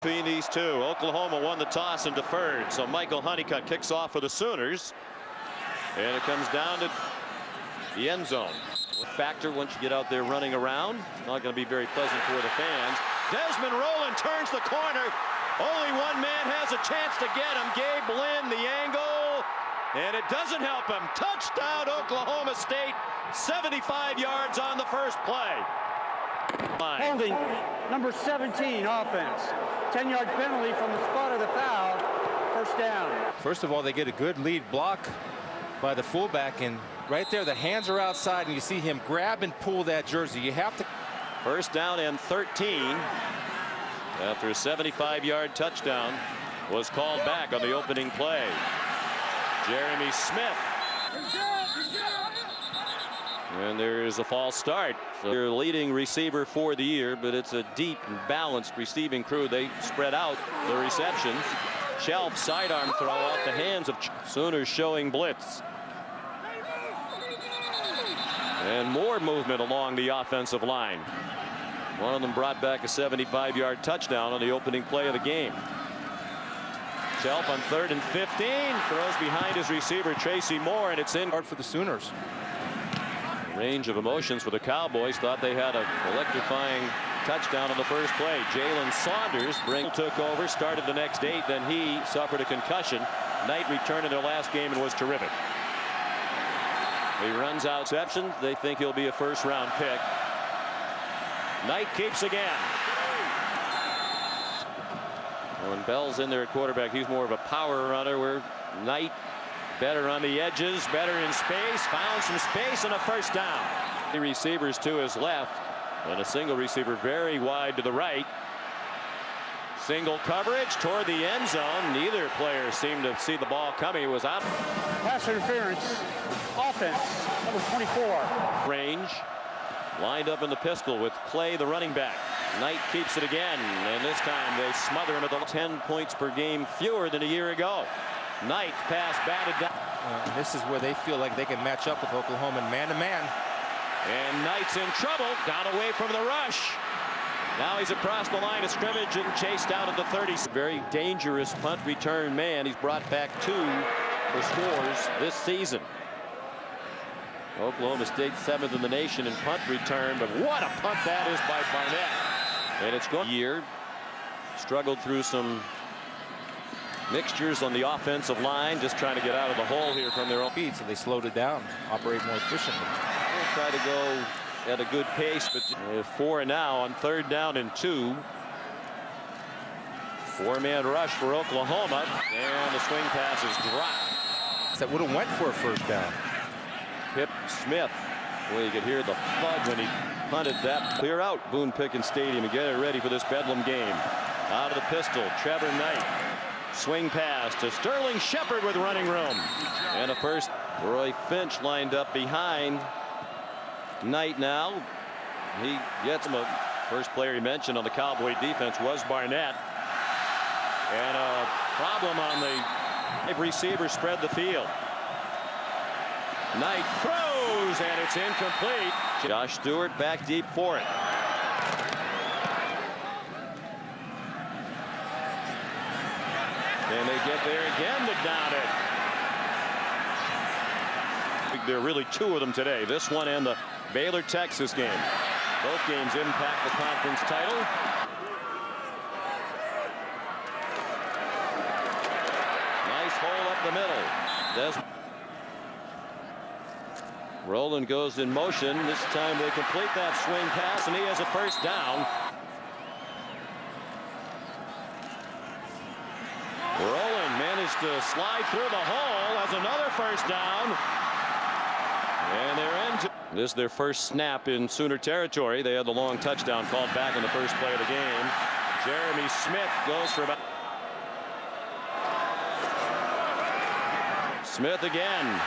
Between these two, Oklahoma won the toss and deferred, so Michael Honeycutt kicks off for the Sooners, and it comes down to the end zone. Factor once you get out there running around, it's not going to be very pleasant for the fans. Desmond Rowland turns the corner. Only one man has a chance to get him. Gabe Lynn, the angle, and it doesn't help him. Touchdown, Oklahoma State. 75 yards on the first play. Holding number 17 offense. 10-yard penalty from the spot of the foul. First down. First of all, they get a good lead block by the fullback, and right there the hands are outside and you see him grab and pull that jersey. You have to. First down and 13 after a 75-yard touchdown was called back on the opening play. Jeremy Smith. And there is a false start. So their leading receiver for the year, but it's a deep and balanced receiving crew. They spread out the receptions. Shelf sidearm throw out the hands of Sooners showing blitz. And more movement along the offensive line. One of them brought back a 75-yard touchdown on the opening play of the game. Shelf on 3rd and 15 throws behind his receiver Tracy Moore, and it's in Hard for the Sooners. Range of emotions for the Cowboys. Thought they had an electrifying touchdown on the first play. Jalen Saunders took over, started the next 8, then he suffered a concussion. Knight returned in their last game and was terrific. He runs out receptions. They think he'll be a first-round pick. Knight keeps again. When Bell's in there at quarterback, he's more of a power runner, where Knight better on the edges, better in space, found some space, and a first down. The receivers to his left, and a single receiver very wide to the right. Single coverage toward the end zone. Neither player seemed to see the ball coming. It was out. Pass interference. Offense, number 24. Range. Lined up in the pistol with Clay, the running back. Knight keeps it again, and this time they smother him at the 10 points per game fewer than a year ago. Knight pass batted down. And this is where they feel like they can match up with Oklahoma man-to-man. And Knight's in trouble. Got away from the rush. Now he's across the line of scrimmage and chased out at the 30. Very dangerous punt return man. He's brought back 2 for scores this season. Oklahoma State 7th in the nation in punt return, but what a punt that is by Barnett. And it's going year. Struggled through some mixtures on the offensive line, just trying to get out of the hole here from their own Speed, so they slowed it down, operate more efficiently. They'll try to go at a good pace, but 4 now on 3rd down and 2. 4-man rush for Oklahoma, and the swing pass is dropped. That would have went for a first down. Pip Smith. Well, you could hear the thud when he punted that. Clear out Boone Pickens Stadium and get it ready for this Bedlam game. Out of the pistol, Trevor Knight. Swing pass to Sterling Shepard with running room. And a first. Roy Finch lined up behind Knight now. He gets him. First player he mentioned on the Cowboy defense was Barnett. And a problem on the receiver spread the field. Knight throws, and it's incomplete. Josh Stewart back deep for it. And they get there again to down it. There are really 2 of them today. This one and the Baylor-Texas game. Both games impact the conference title. Nice hole up the middle. Rowland goes in motion. This time they complete that swing pass, and he has a first down. Rowland managed to slide through the hole, has another first down. And they're into this is their first snap in Sooner territory. They had the long touchdown called back in the first play of the game. Jeremy Smith goes for about. Smith again.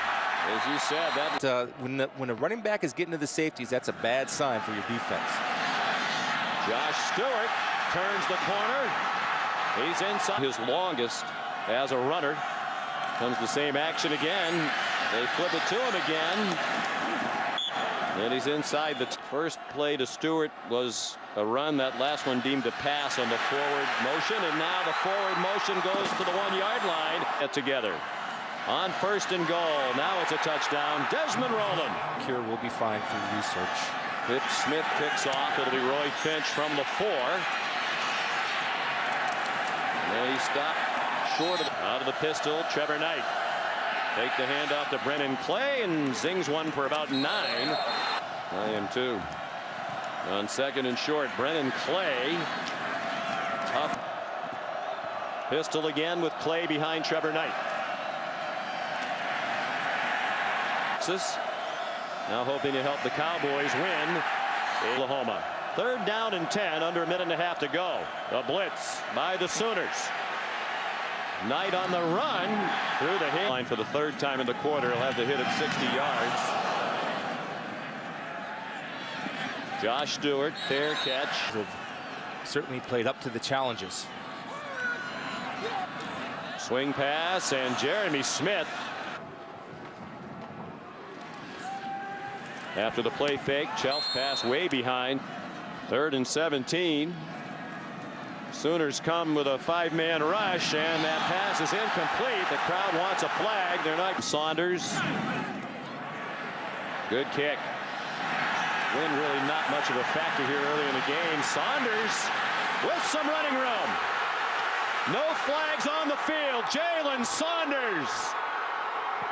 As you said, that when a running back is getting to the safeties, that's a bad sign for your defense. Josh Stewart turns the corner. He's inside. His longest as a runner. Comes the same action again. They flip it to him again. And he's inside. The first play to Stewart was a run. That last one deemed a pass on the forward motion. And now the forward motion goes to the 1-yard line. Get together. On 1st and goal. Now it's a touchdown. Desmond Rowland. Cure will be fine through research. Smith kicks off. It'll be Roy Finch from the 4. And he stopped short of out of the pistol. Trevor Knight. Take the handoff to Brennan Clay and zings one for about 9. I am too. On 2nd and short, Brennan Clay. Tough. Pistol again with Clay behind Trevor Knight. Now hoping to help the Cowboys win. Oklahoma. 3rd down and 10, under a minute and a half to go. A blitz by the Sooners. Knight on the run through the hit line for the 3rd time in the quarter. He'll have to hit at 60 yards. Josh Stewart, fair catch. Have certainly played up to the challenges. Swing pass, and Jeremy Smith. After the play fake, Chelf pass way behind. 3rd and 17. Sooners come with a 5-man rush, and that pass is incomplete. The crowd wants a flag. They're not. Saunders. Good kick. Wind really not much of a factor here early in the game. Saunders with some running room. No flags on the field. Jalen Saunders.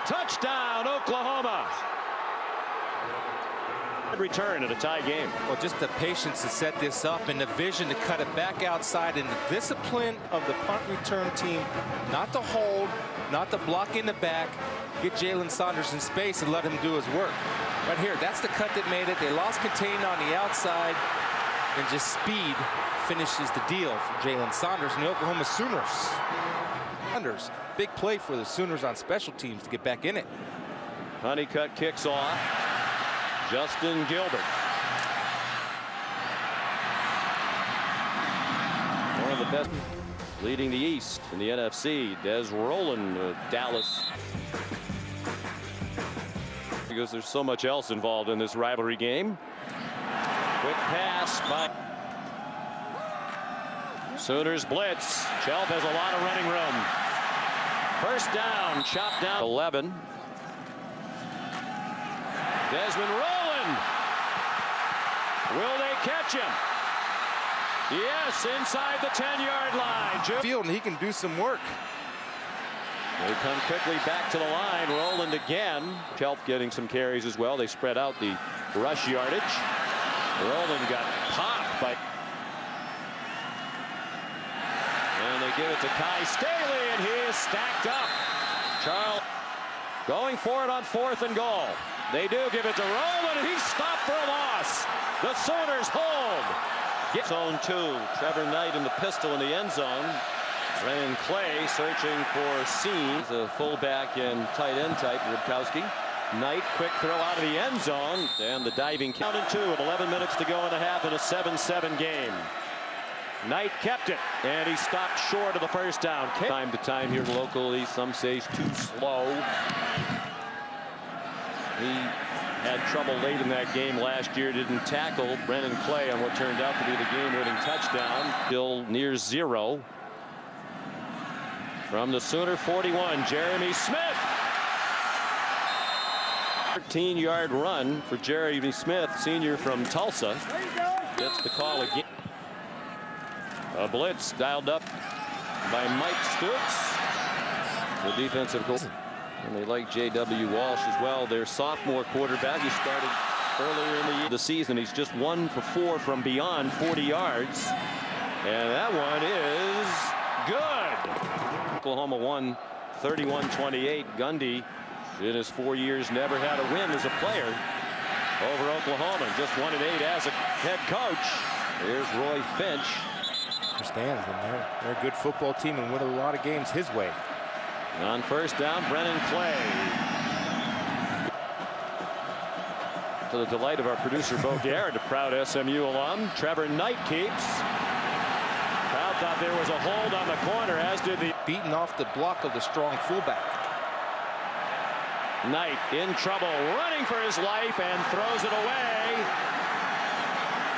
Touchdown, Oklahoma. Return at a tie game. Well, just the patience to set this up and the vision to cut it back outside, and the discipline of the punt return team not to hold, not to block in the back, get Jalen Saunders in space and let him do his work. Right here, that's the cut that made it. They lost contain on the outside, and just speed finishes the deal for Jalen Saunders and the Oklahoma Sooners. Saunders, big play for the Sooners on special teams to get back in it. Honeycutt kicks off. Justin Gilbert. One of the best leading the East in the NFC. Des Roland of Dallas. Because there's so much else involved in this rivalry game. Quick pass by Sooners blitz. Chelf has a lot of running room. 1st down, chopped down. 11. Desmond Rowland. Will they catch him? Yes, inside the 10-yard line. Field, and he can do some work. They come quickly back to the line. Rowland again. Chelf getting some carries as well. They spread out the rush yardage. Rowland got popped by. And they give it to Kai Staley, and he is stacked up. Charles going for it on 4th and goal. They do give it to Rowland, and he's stopped for a loss. The Sooners hold. Zone 2. Trevor Knight in the pistol in the end zone. Brennan Clay searching for seams. A fullback and tight end type, Rudkowski. Knight, quick throw out of the end zone. And the diving count and 2 with 11 minutes to go in the half in a 7-7 game. Knight kept it, and he stopped short of the 1st down. Time to time here locally, some say he's too slow. He had trouble late in that game last year, didn't tackle Brennan Clay on what turned out to be the game-winning touchdown. Still near 0. From the Sooner 41, Jeremy Smith. 13-yard run for Jeremy Smith, senior from Tulsa. Gets the call again. A blitz dialed up by Mike Stoops, the defensive goal. And they like J.W. Walsh as well, their sophomore quarterback. He started earlier in the season. He's just 1 for 4 from beyond 40 yards. And that one is good. Oklahoma won 31-28. Gundy, in his 4 years, never had a win as a player over Oklahoma. Just 1-8 as a head coach. Here's Roy Finch. Understands, and they're a good football team and win a lot of games his way. On 1st down, Brennan Clay. To the delight of our producer, Bo Garrett, a proud SMU alum. Trevor Knight keeps. Crowd thought there was a hold on the corner, as did the. Beaten off the block of the strong fullback. Knight in trouble, running for his life and throws it away.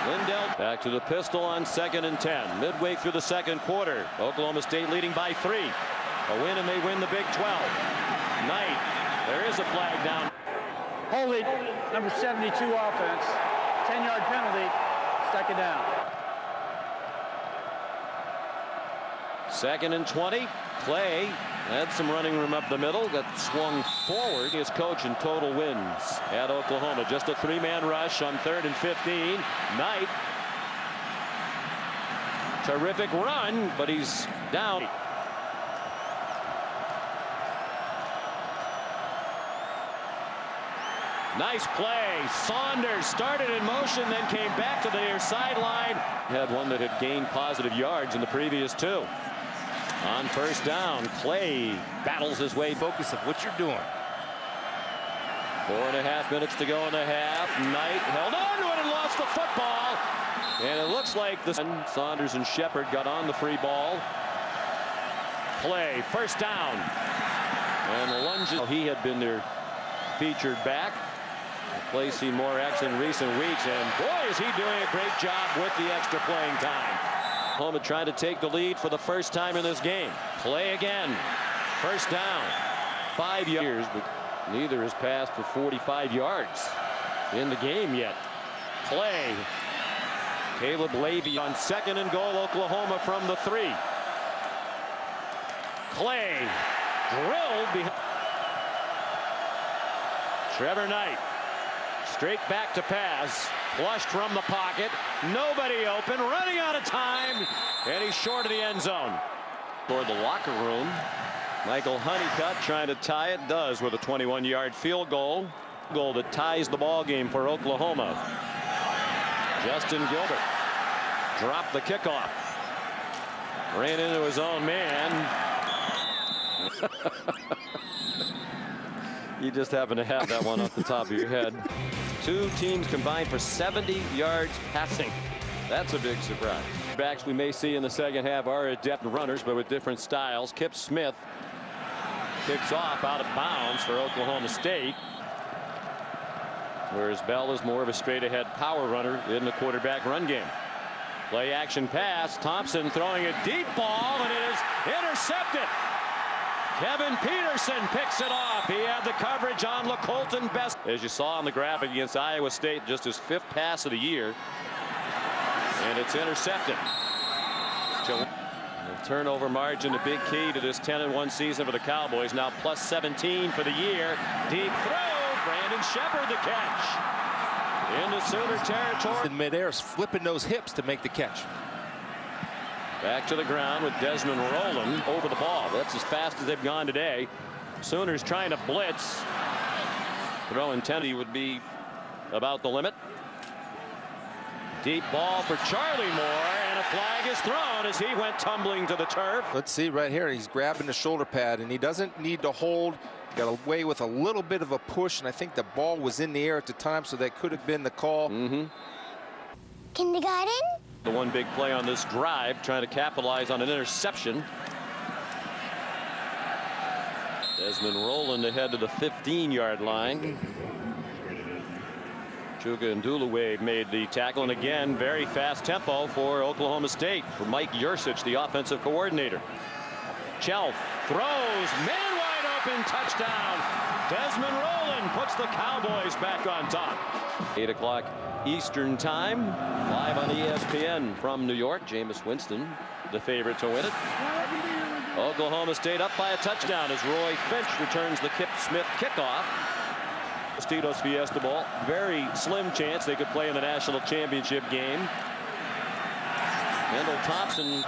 Lindell back to the pistol on 2nd and 10. Midway through the second quarter. Oklahoma State leading by 3. A win and they win the Big 12. Knight, there is a flag down. Holding, number 72 offense. 10-yard penalty, 2nd down. 2nd and 20. Clay had some running room up the middle. Got swung forward. His coach in total wins at Oklahoma. Just a 3-man rush on 3rd and 15. Knight. Terrific run, but he's down. Nice play. Saunders started in motion, then came back to the near sideline. Had one that had gained positive yards in the previous 2. On 1st down, Clay battles his way. Focus of what you're doing. 4.5 minutes to go in the half. Knight held on to it and lost the football. And it looks like Saunders and Shepard got on the free ball. Clay, 1st down. And the lunges. He had been their featured back. Clay seen more action in recent weeks, and boy, is he doing a great job with the extra playing time. Oklahoma trying to take the lead for the first time in this game. Clay again. 1st down. 5 years, but neither has passed for 45 yards in the game yet. Clay. Caleb Levy on 2nd and goal, Oklahoma from the 3. Clay drilled behind. Trevor Knight. Straight back to pass. Flushed from the pocket. Nobody open. Running out of time. And he's short of the end zone. Toward the locker room. Michael Honeycutt trying to tie it. Does with a 21-yard field goal. Goal that ties the ball game for Oklahoma. Justin Gilbert dropped the kickoff. Ran into his own man. You just happen to have that one off the top of your head. 2 teams combined for 70 yards passing. That's a big surprise. Backs we may see in the second half are adept runners, but with different styles. Kip Smith kicks off out of bounds for Oklahoma State. Whereas Bell is more of a straight-ahead power runner in the quarterback run game. Play action pass. Thompson throwing a deep ball, and it is intercepted. Kevin Peterson picks it off. He had the coverage on LaColton Best. As you saw on the graphic against Iowa State, just his 5th pass of the year. And it's intercepted. The turnover margin, a big key to this 10-1 season for the Cowboys. Now plus 17 for the year. Deep throw. Brandon Shepard the catch. Into Sooner territory. In midair, flipping those hips to make the catch. Back to the ground with Desmond Rowland over the ball. That's as fast as they've gone today. Sooners trying to blitz. Throw intensity would be about the limit. Deep ball for Charlie Moore, and a flag is thrown as he went tumbling to the turf. Let's see right here. He's grabbing the shoulder pad, and he doesn't need to hold. Got away with a little bit of a push, and I think the ball was in the air at the time, so that could have been the call. Kindergarten? The one big play on this drive, trying to capitalize on an interception. Desmond Rowland ahead to the 15-yard line. Chuka Ndulue made the tackle, and again, very fast tempo for Oklahoma State. For Mike Yursich, the offensive coordinator. Chelf throws, man wide open, touchdown. Desmond Rowland puts the Cowboys back on top. 8 o'clock Eastern time, live on ESPN from New York. Jameis Winston, the favorite to win it. Oklahoma State up by a touchdown as Roy Finch returns the Kip Smith kickoff. Tostitos Fiesta Bowl, very slim chance they could play in the national championship game. Kendall Thompson.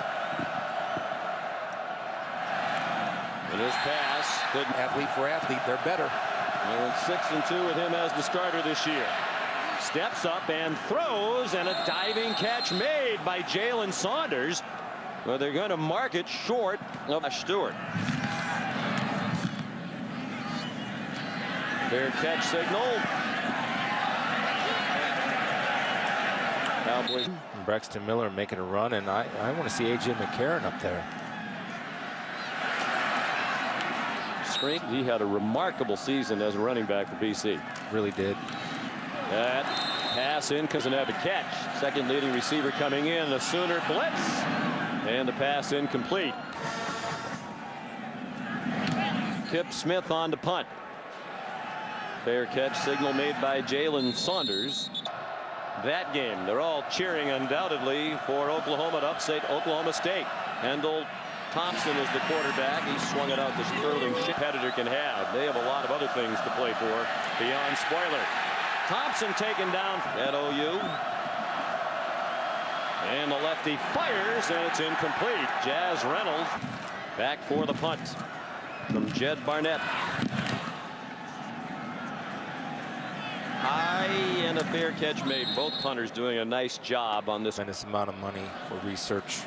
And his pass could. Athlete for athlete, they're better. They went 6-2 with him as the starter this year. Steps up and throws, and a diving catch made by Jalen Saunders. Well, they're going to mark it short of Stewart. Fair catch signal. Cowboys. Braxton Miller making a run, and I want to see A.J. McCarron up there. screen. He had a remarkable season as a running back for BC. Really did. That pass in doesn't have a catch. Second leading receiver coming in. The Sooner blitz. And the pass incomplete. Kip Smith on to punt. Fair catch signal made by Jalen Saunders. That game, they're all cheering undoubtedly for Oklahoma to upset Oklahoma State. Kendall Thompson is the quarterback. He swung it out to Sterling. Competitor can have. They have a lot of other things to play for beyond spoiler. Thompson taken down at OU. And the lefty fires, and it's incomplete. Jazz Reynolds back for the punt from Jed Barnett. High and a fair catch made. Both punters doing a nice job on this. Tremendous amount of money for research.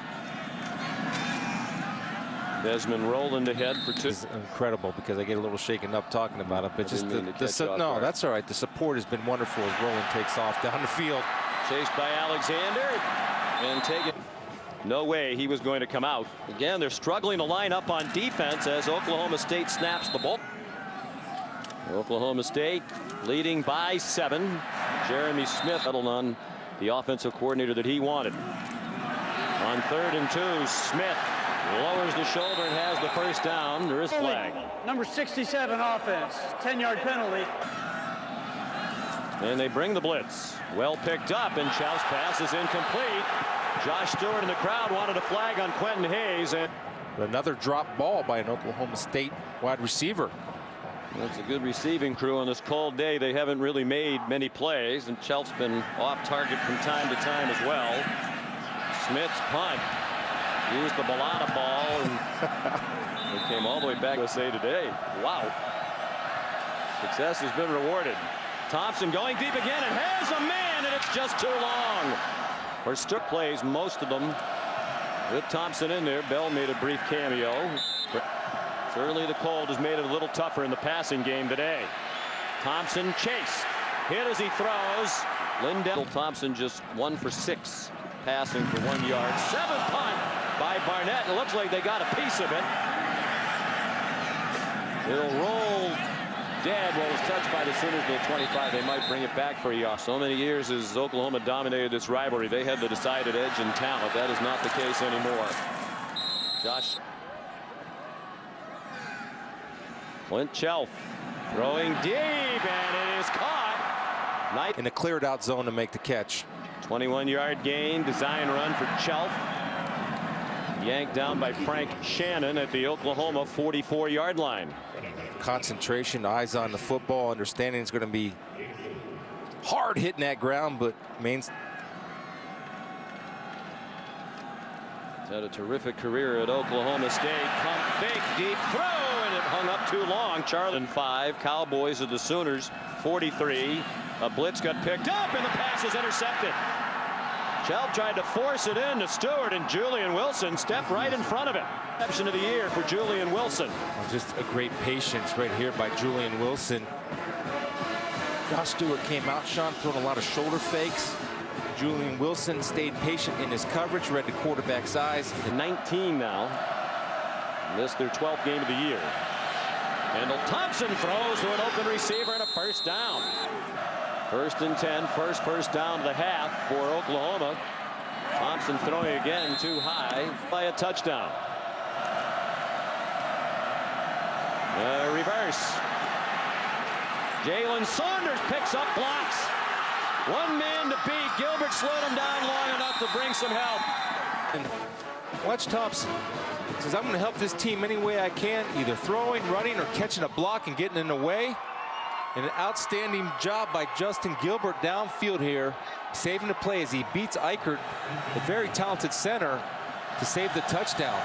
Desmond Rowland ahead for two. It's incredible because I get a little shaken up talking about it, but just no, that's all right. The support has been wonderful as Rowland takes off down the field. Chased by Alexander and taken. No way he was going to come out. Again, they're struggling to line up on defense as Oklahoma State snaps the ball. Oklahoma State leading by 7. Jeremy Smith settled on the offensive coordinator that he wanted. On 3rd and 2, Smith lowers the shoulder and has the first down. There is flag. Number 67 offense, 10-yard penalty. And they bring the blitz. Well picked up, and Chow's pass is incomplete. Josh Stewart in the crowd wanted a flag on Quentin Hayes. And another drop ball by an Oklahoma State wide receiver. That's a good receiving crew on this cold day. They haven't really made many plays, and Chelf's been off target from time to time as well. Smith's punt. Used the Balata ball, and it came all the way back to USA Today. Wow. Success has been rewarded. Thompson going deep again and has a man, and it's just too long. Or Stook plays most of them with Thompson in there. Bell made a brief cameo. Certainly the cold has made it a little tougher in the passing game today. Thompson chased. Hit as he throws. Lindell Thompson just 1 for 6 passing for 1 yard. 7th punt by Barnett. It looks like they got a piece of it. It'll roll dead. Well, it was touched by the Sooners to the 25. They might bring it back for a yard. So many years as Oklahoma dominated this rivalry, they had the decided edge in talent. That is not the case anymore. Josh. Clint Chelf throwing deep, and it is caught. In a cleared out zone to make the catch. 21-yard gain, design run for Chelf. Yanked down by Frank Shannon at the Oklahoma 44-yard line. Concentration, eyes on the football, understanding it's going to be hard hitting that ground, but means. Had a terrific career at Oklahoma State. Pump fake, deep throw, and it hung up too long. Charlie 5, Cowboys of the Sooners 43. A blitz got picked up, and the pass is intercepted. Chelf tried to force it in to Stewart, and Julian Wilson stepped right in front of it. Reception of the year for Julian Wilson. Just a great patience right here by Julian Wilson. Josh Stewart came out, Sean, throwing a lot of shoulder fakes. Julian Wilson stayed patient in his coverage, read the quarterback's eyes. 19 now. Missed their 12th game of the year. Kendall Thompson throws to an open receiver and a first down. 1st and 10, first down of the half for Oklahoma. Thompson throwing again too high by a touchdown. Reverse. Jalen Saunders picks up blocks. One man to beat. Gilbert slowed him down long enough to bring some help. And watch Thompson. He says, I'm going to help this team any way I can, either throwing, running, or catching a block and getting in the way. And an outstanding job by Justin Gilbert downfield here, saving the play as he beats Eichert, a very talented center, to save the touchdown.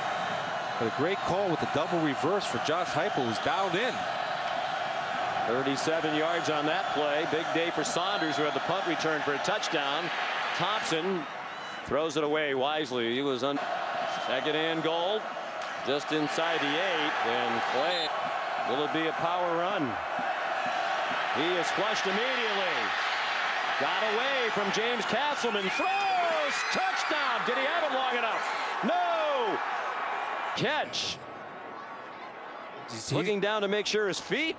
But a great call with the double reverse for Josh Heupel, who's dialed in. 37 yards on that play. Big day for Saunders, who had the punt return for a touchdown. Thompson throws it away wisely. He was on 2nd and goal, just inside the 8, and play. Will it be a power run? He is flushed immediately. Got away from James Castleman. Throws. Touchdown. Did he have it long enough? No. Catch. looking down to make sure his feet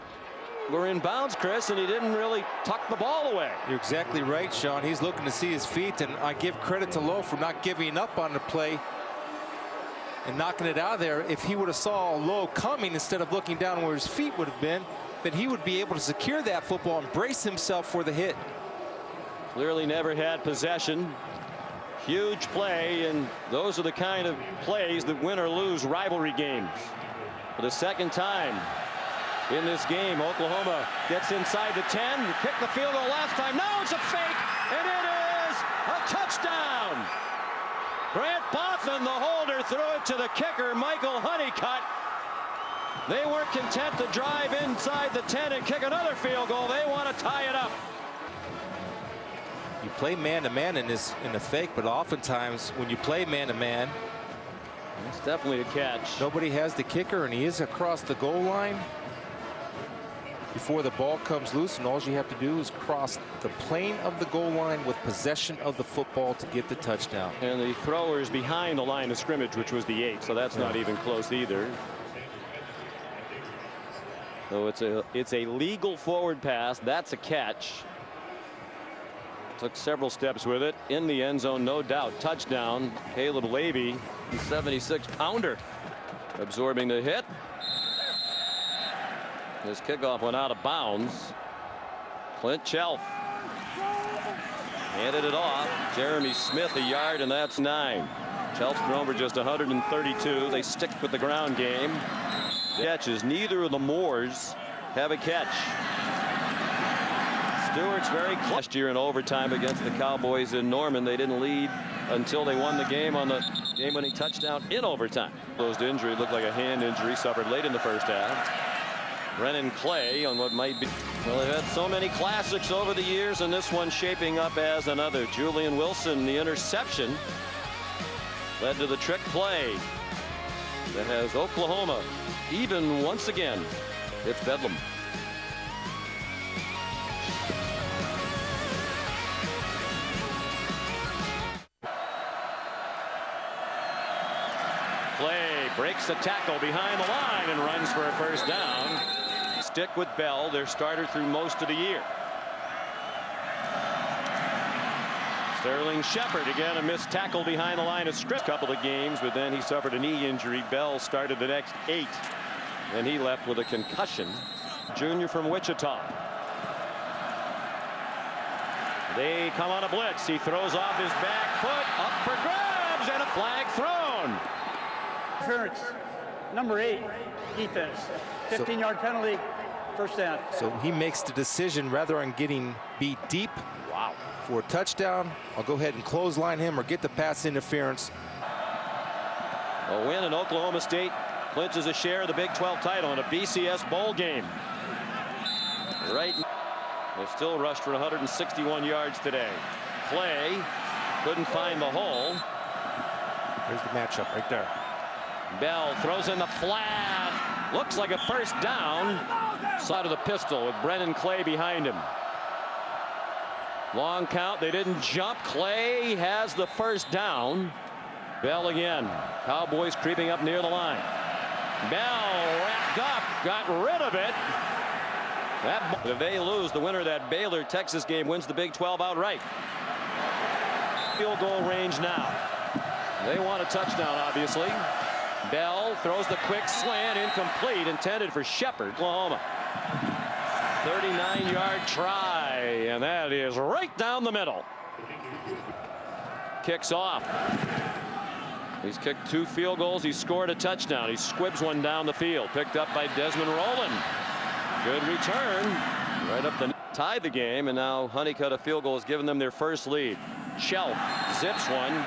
were in bounds, Chris, and he didn't really tuck the ball away. You're exactly right, Sean. He's looking to see his feet, and I give credit to Lowe for not giving up on the play and knocking it out of there. If he would have saw Lowe coming instead of looking down where his feet would have been, then he would be able to secure that football and brace himself for the hit. Clearly never had possession. Huge play, and those are the kind of plays that win or lose rivalry games. For the second time in this game, Oklahoma gets inside the 10. Kicked the field goal last time. No, it's a fake, and it is a touchdown. Grant Bothan, the holder, threw it to the kicker, Michael Honeycutt. They weren't content to drive inside the 10 and kick another field goal. They want to tie it up. You play man-to-man in the fake, but oftentimes when you play man-to-man, it's definitely a catch. Nobody has the kicker, and he is across the goal line before the ball comes loose, and all you have to do is cross the plane of the goal line with possession of the football to get the touchdown. And the thrower is behind the line of scrimmage, which was the 8, so that's not even close either. So it's a legal forward pass. That's a catch. Took several steps with it in the end zone, no doubt. Touchdown. Caleb Levy, the 76-pounder, absorbing the hit. His kickoff went out of bounds. Clint Chelf handed it off. Jeremy Smith a yard, and that's 9. Chelf's thrown for just 132. They stick with the ground game. Catches. Neither of the Moores have a catch. Stewart's very close. Last year in overtime against the Cowboys in Norman, they didn't lead until they won the game on the game-winning touchdown in overtime. Closed injury, looked like a hand injury, suffered late in the first half. Brennan Clay on what might be. Well, they've had so many classics over the years, and this one shaping up as another. Julian Wilson, the interception, led to the trick play that has Oklahoma even once again. It's Bedlam. Clay breaks the tackle behind the line and runs for a first down. Stick with Bell, their starter through most of the year. Sterling Shepard again, a missed tackle behind the line of scrimmage. Couple of games, but then he suffered a knee injury. Bell started the next 8. Then he left with a concussion. Junior from Wichita. They come on a blitz. He throws off his back foot, up for grabs, and a flag thrown. Interference, number 8, defense. 15-yard penalty, first down. So he makes the decision rather than getting beat deep. Wow. For a touchdown, I'll go ahead and clothesline him or get the pass interference. A win in Oklahoma State clinches a share of the Big 12 title in a BCS bowl game. Right. They still rushed for 161 yards today. Clay couldn't find the hole. Here's the matchup right there. Bell throws in the flat. Looks like a first down. Side of the pistol with Brennan Clay behind him. Long count. They didn't jump. Clay has the first down. Bell again. Cowboys creeping up near the line. Bell wrapped up. Got rid of it. If they lose, the winner of that Baylor-Texas game wins the Big 12 outright. Field goal range now. They want a touchdown, obviously. Bell throws the quick slant, incomplete, intended for Shepard, Oklahoma. 39-yard try, and that is right down the middle. Kicks off. He's kicked 2 field goals. He scored a touchdown. He squibs one down the field. Picked up by Desmond Rowland. Good return. Right up the tie the game, and now Honeycutt a field goal has given them their first lead. Shelf zips one.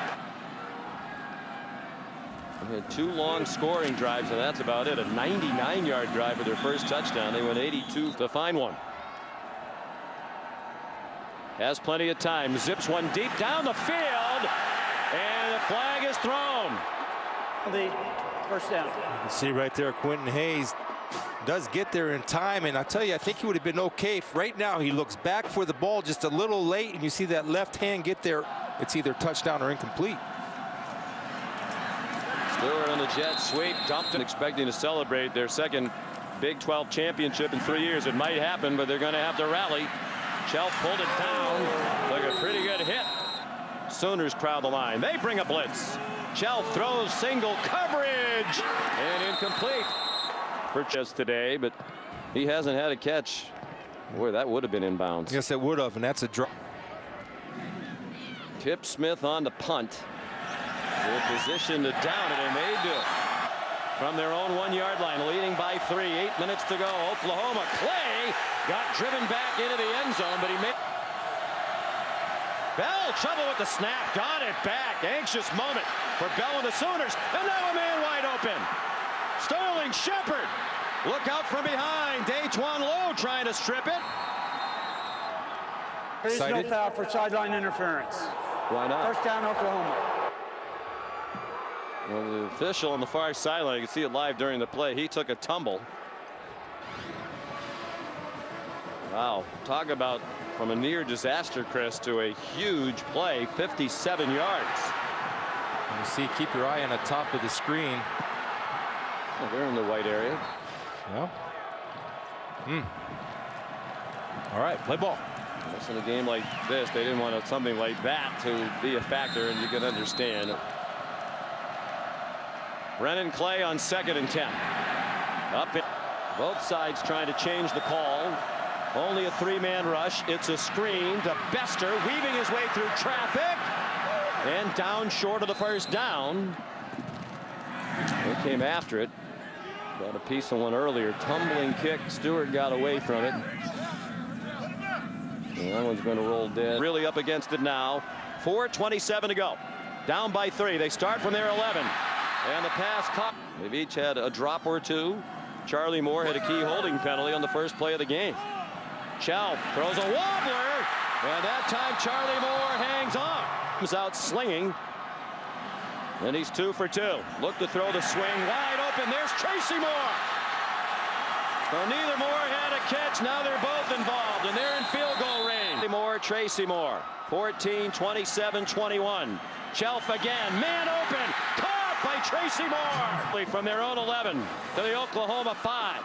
They had 2 long scoring drives, and that's about it. A 99-yard drive for their first touchdown. They went 82 to find one. Has plenty of time. Zips one deep down the field, and the flag is thrown. The first down. You can see right there, Quentin Hayes does get there in time, and I tell you, I think he would have been okay. Right now, he looks back for the ball just a little late, and you see that left hand get there. It's either touchdown or incomplete. Stewart on the jet sweep, dumped and expecting to celebrate their second Big 12 championship in 3 years. It might happen, but they're going to have to rally. Shelf pulled it down. Like a pretty good hit. Sooners crowd the line. They bring a blitz. Shelf throws single coverage and incomplete for Chess today, but he hasn't had a catch. Boy, that would have been inbounds. Yes, it would have, and that's a drop. Tip Smith on the punt. Good position to down it, and they do. From their own 1-yard line, leading by 3. 8 minutes to go. Oklahoma. Clay got driven back into the end zone, but he made. Bell, trouble with the snap, got it back. Anxious moment for Bell and the Sooners, and now a man wide open. Sterling Shepard, look out from behind. Dajuan Lowe trying to strip it. There is no foul for sideline interference. Why not? First down, Oklahoma. Well, the official on the far sideline, you can see it live during the play. He took a tumble. Wow, talk about from a near disaster, Chris, to a huge play, 57 yards. You see, keep your eye on the top of the screen. Well, they're in the white area. Yeah. All right, play ball. In a game like this, they didn't want something like that to be a factor, and you can understand. Brennan Clay on 2nd and 10. Up in both sides trying to change the call. Only a 3-man rush. It's a screen to Bester, weaving his way through traffic and down short of the first down. They came after it. Got a piece of one earlier. Tumbling kick. Stewart got away from it. And that one's going to roll dead. Really up against it now. 4:27 to go. Down by 3. They start from their 11. And the pass caught. They've each had a drop or two. Charlie Moore had a key holding penalty on the first play of the game. Shelf throws a wobbler. And that time Charlie Moore hangs on. Comes out slinging. And he's 2 for 2. Look to throw the swing wide open. There's Tracy Moore. So neither Moore had a catch. Now they're both involved, and they're in field goal range. Moore, Tracy Moore. 14, 27, 21. Shelf again. Man open. Caught by Tracy Moore. From their own 11 to the Oklahoma 5.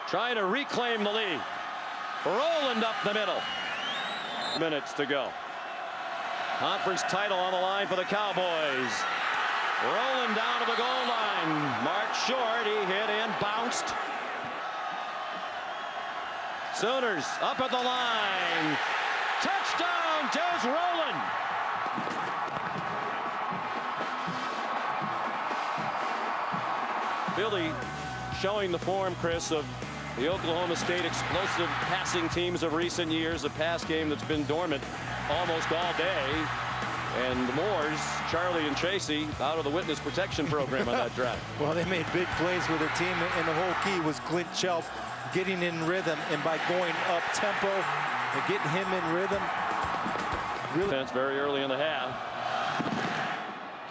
Trying to reclaim the lead. Roland up the middle. Minutes to go. Conference title on the line for the Cowboys. Rolling down to the goal line. Marked short. He hit and bounced. Sooners up at the line. Touchdown, Des Roland. Billy showing the form, Chris, of the Oklahoma State explosive passing teams of recent years. A pass game that's been dormant almost all day. And the Moores, Charlie and Tracy, out of the witness protection program on that drive. Well, they made big plays with their team, and the whole key was Clint Shelf getting in rhythm, and by going up tempo and getting him in rhythm. Really very early in the half.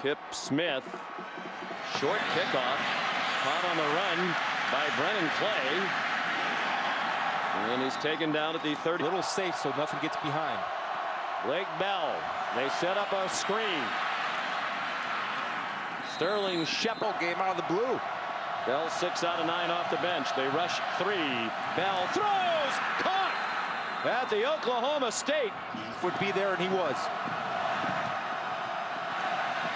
Kip Smith, short kickoff, caught on the run by Brennan Clay. And he's taken down at the 30. Little safe so nothing gets behind. Blake Bell, they set up a screen. Sterling Shepard. Game out of the blue. Bell 6 out of 9 off the bench. They rush 3. Bell throws, caught at the Oklahoma State. Would be there, and he was.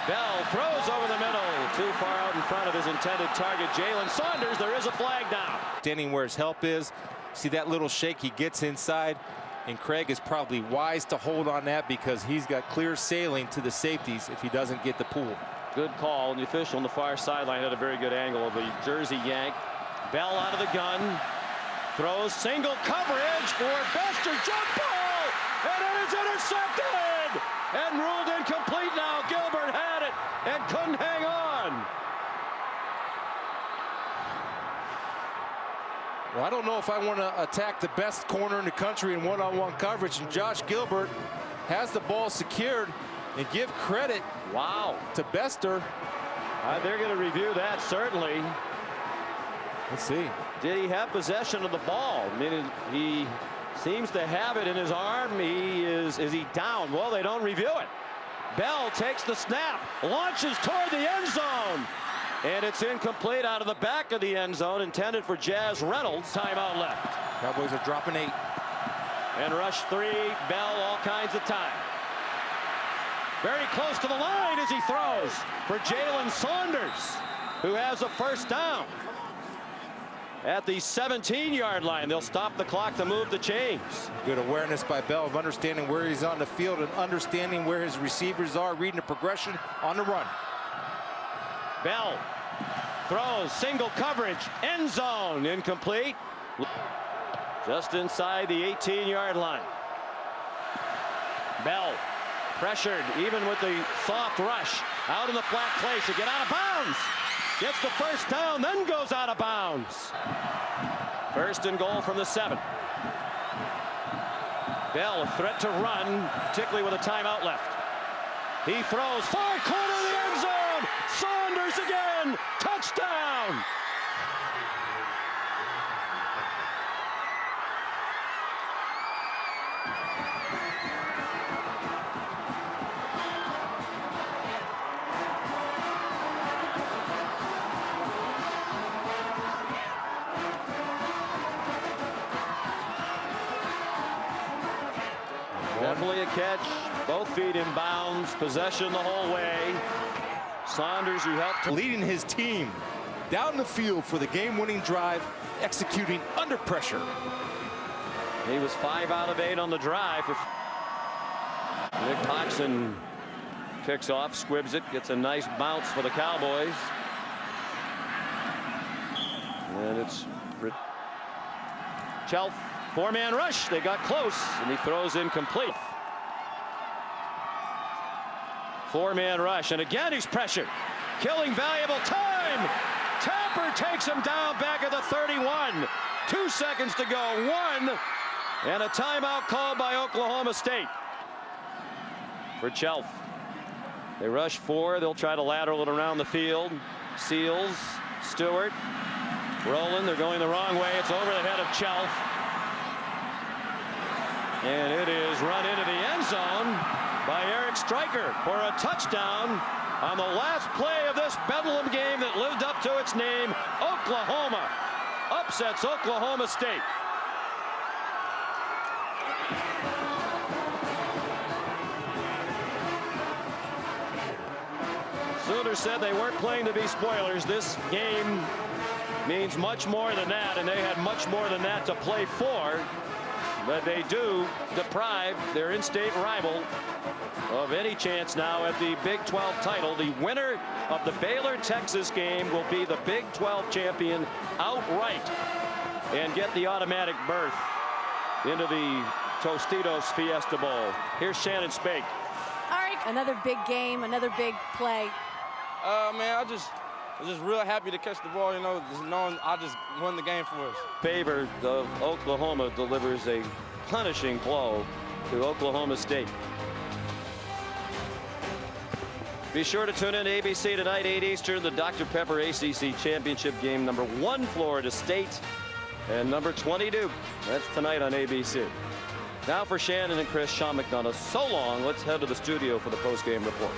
Bell throws over the middle, too far out in front of his intended target, Jalen Saunders. There is a flag down. Standing where his help is. See that little shake, he gets inside, and Craig is probably wise to hold on that because he's got clear sailing to the safeties if he doesn't get the pool. Good call, and the official on the far sideline had a very good angle of the jersey yank. Bell out of the gun, throws single coverage for Bester, jump ball, and it is intercepted and ruled incomplete. Now Gilbert had it and couldn't hang on. Well, I don't know if I want to attack the best corner in the country in one-on-one coverage, and Josh Gilbert has the ball secured, and give credit to Bester. They're going to review that, certainly. Let's see. Did he have possession of the ball? I mean, he seems to have it in his arm. Is he down? Well, they don't review it. Bell takes the snap, launches toward the end zone, and it's incomplete out of the back of the end zone, intended for Jazz Reynolds. Timeout left. Cowboys are dropping 8. And rush 3, Bell all kinds of time. Very close to the line as he throws for Jalen Saunders, who has a first down. At the 17-yard line, they'll stop the clock to move the chains. Good awareness by Bell of understanding where he's on the field and understanding where his receivers are, reading the progression on the run. Bell throws, single coverage, end zone, incomplete. Just inside the 18-yard line. Bell pressured, even with the soft rush, out in the flat place to get out of bounds. Gets the first down, then goes out of bounds. First and goal from the 7. Bell, a threat to run, particularly with a timeout left. He throws, far corner of the end zone. Saunders again, touchdown. Definitely a catch, both feet in bounds, possession the whole way. Saunders, who helped Leading his team down the field for the game-winning drive, executing under pressure. He was 5 out of 8 on the drive. Nick Hoxson picks off, squibs it, gets a nice bounce for the Cowboys. And it's Chelf, 4-man rush. They got close, and he throws incomplete. 4-man rush, and again he's pressured, killing valuable time. Tapper takes him down back at the 31. 2 seconds to go. 1, and a timeout called by Oklahoma State. For Chelf. They rush 4. They'll try to lateral it around the field. Seals, Stewart, rolling. They're going the wrong way. It's over the head of Chelf. And it is run into the end zone by Eric Stryker for a touchdown on the last play of this Bedlam game that lived up to its name. Oklahoma upsets Oklahoma State. Sooners said they weren't playing to be spoilers. This game means much more than that, and they had much more than that to play for. But they do deprive their in-state rival of any chance now at the Big 12 title. The winner of the Baylor-Texas game will be the Big 12 champion outright and get the automatic berth into the Tostitos Fiesta Bowl. Here's Shannon Spake. All right, another big game, another big play. Man, I was just real happy to catch the ball, you know, just knowing I just won the game for us. Favor of Oklahoma delivers a punishing blow to Oklahoma State. Be sure to tune in to ABC tonight, 8 Eastern, the Dr. Pepper ACC Championship game. Number 1, Florida State, and number 20, Duke. That's tonight on ABC. Now for Shannon and Chris, Sean McDonough. So long. Let's head to the studio for the post-game report.